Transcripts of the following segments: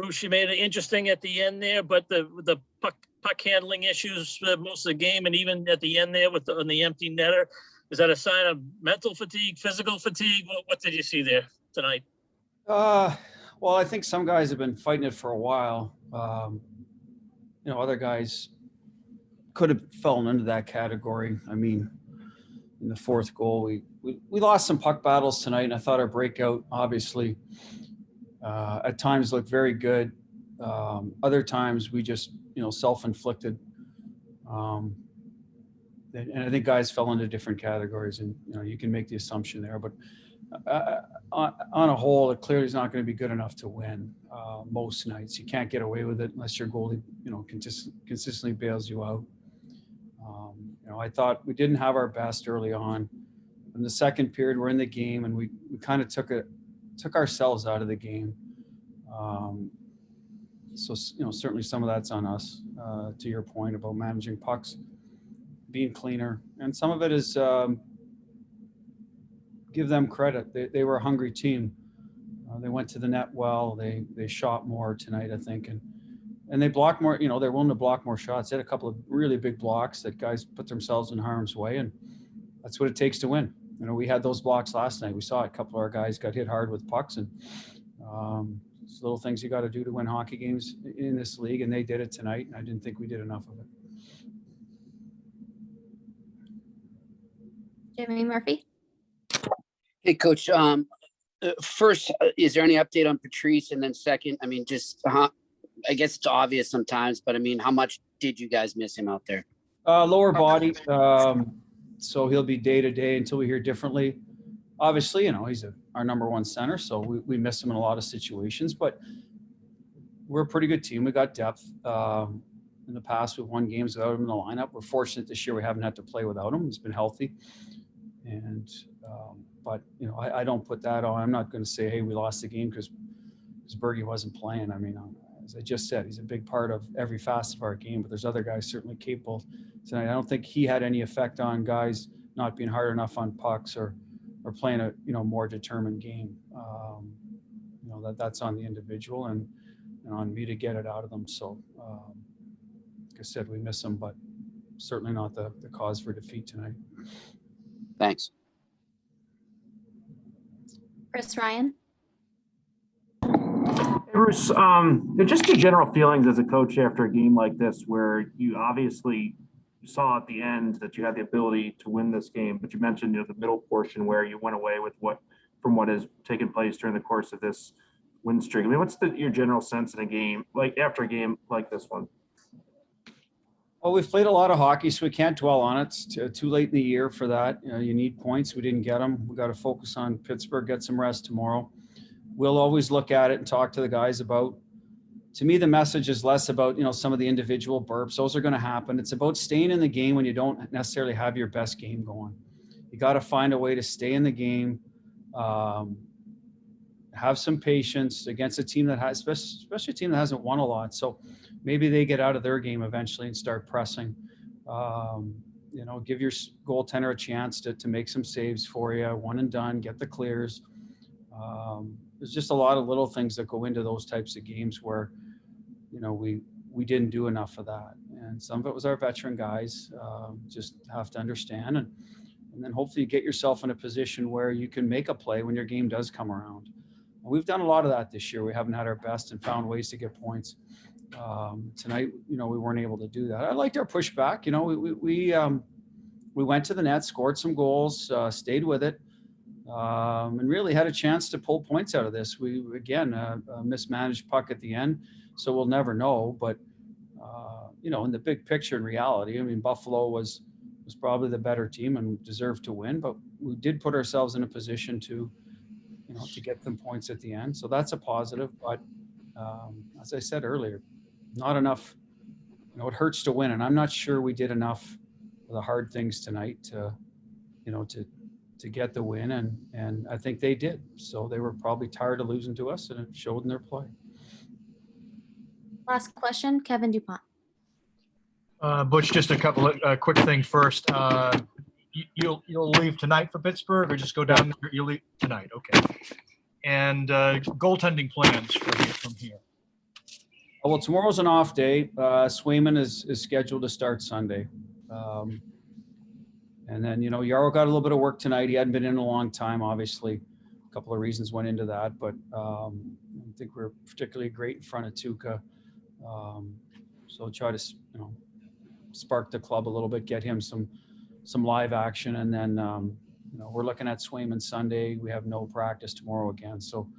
Bruce, you made it interesting at the end there, but the puck handling issues most of the game, and even at the end there on the empty netter, is that a sign of mental fatigue, physical fatigue? What did you see there tonight? Well, I think some guys have been fighting it for a while. Other guys could have fallen into that category. I mean, in the fourth goal, we lost some puck battles tonight, and I thought our breakout obviously at times looked very good. Other times we just self-inflicted, and I think guys fell into different categories, and you can make the assumption there, but on a whole, it clearly is not going to be good enough to win most nights. You can't get away with it unless your goalie consistently bails you out. I thought we didn't have our best early on. In the second period, we're in the game, and we kind of took ourselves out of the game. So certainly some of that's on us, to your point about managing pucks, being cleaner. And some of it is give them credit. They were a hungry team. They went to the net well. They shot more tonight, I think. And they blocked more, they're willing to block more shots. They had a couple of really big blocks that guys put themselves in harm's way, and that's what it takes to win. We had those blocks last night. We saw a couple of our guys got hit hard with pucks, and it's little things you got to do to win hockey games in this league, and they did it tonight, and I didn't think we did enough of it. Jimmy Murphy. Hey, Coach. First, is there any update on Patrice? And then second, I mean, I guess it's obvious sometimes, but I mean, how much did you guys miss him out there? Lower body. So he'll be day to day until we hear differently. Obviously, he's our number one center, so we miss him in a lot of situations, but we're a pretty good team. We got depth. In the past, we've won games without him in the lineup. We're fortunate this year we haven't had to play without him. He's been healthy. And, but, I don't put that on. I'm not going to say, hey, we lost the game because Bergie wasn't playing. I mean, as I just said, he's a big part of every facet of our game, but there's other guys certainly capable tonight. I don't think he had any effect on guys not being hard enough on pucks or playing a, more determined game. That's on the individual and on me to get it out of them. So, like I said, we miss him, but certainly not the cause for defeat tonight. Thanks. Chris Ryan. Bruce, just your general feelings as a coach after a game like this, where you obviously saw at the end that you had the ability to win this game, but you mentioned the middle portion where you went away with what has taken place during the course of this win streak. I mean, what's your general sense in a game like after a game like this one? Well, we've played a lot of hockey, so we can't dwell on it. It's too late in the year for that. You need points. We didn't get them. We got to focus on Pittsburgh, get some rest tomorrow. We'll always look at it and talk to the guys about, to me, the message is less about, some of the individual burps. Those are going to happen. It's about staying in the game when you don't necessarily have your best game going. You got to find a way to stay in the game, have some patience against a team that has, especially a team that hasn't won a lot. So maybe they get out of their game eventually and start pressing. Give your goaltender a chance to make some saves for you, one and done, get the clears. There's just a lot of little things that go into those types of games where, we didn't do enough of that. And some of it was our veteran guys, just have to understand. And then hopefully you get yourself in a position where you can make a play when your game does come around. We've done a lot of that this year. We haven't had our best and found ways to get points. Tonight, we weren't able to do that. I liked our pushback. We went to the net, scored some goals, stayed with it, and really had a chance to pull points out of this. We, again, a mismanaged puck at the end, so we'll never know. But, in the big picture in reality, I mean, Buffalo was probably the better team and deserved to win, but we did put ourselves in a position to get them points at the end. So that's a positive. But as I said earlier, not enough. It hurts to win, and I'm not sure we did enough of the hard things tonight to get the win, and I think they did. So they were probably tired of losing to us, and it showed in their play. Last question, Kevin Dupont. Butch, just a couple of quick things first. You'll leave tonight for Pittsburgh, or just go down there? You'll leave tonight, okay. And goaltending plans from here. Well, tomorrow's an off day. Swayman is scheduled to start Sunday. And then, Yarrow got a little bit of work tonight. He hadn't been in a long time, obviously. A couple of reasons went into that, but I think we're particularly great in front of Tuca. So try to, spark the club a little bit, get him some live action. And then, we're looking at Swayman Sunday. We have no practice tomorrow again. So,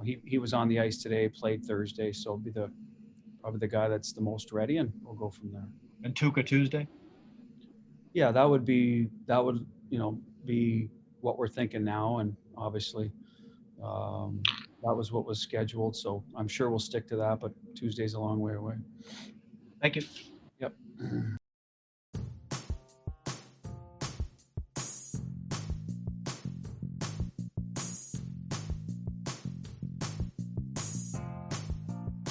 he was on the ice today, played Thursday. So it'll be probably the guy that's the most ready, and we'll go from there. And Tuca Tuesday? Yeah, that would be what we're thinking now. And obviously that was what was scheduled. So I'm sure we'll stick to that, but Tuesday's a long way away. Thank you. Yep.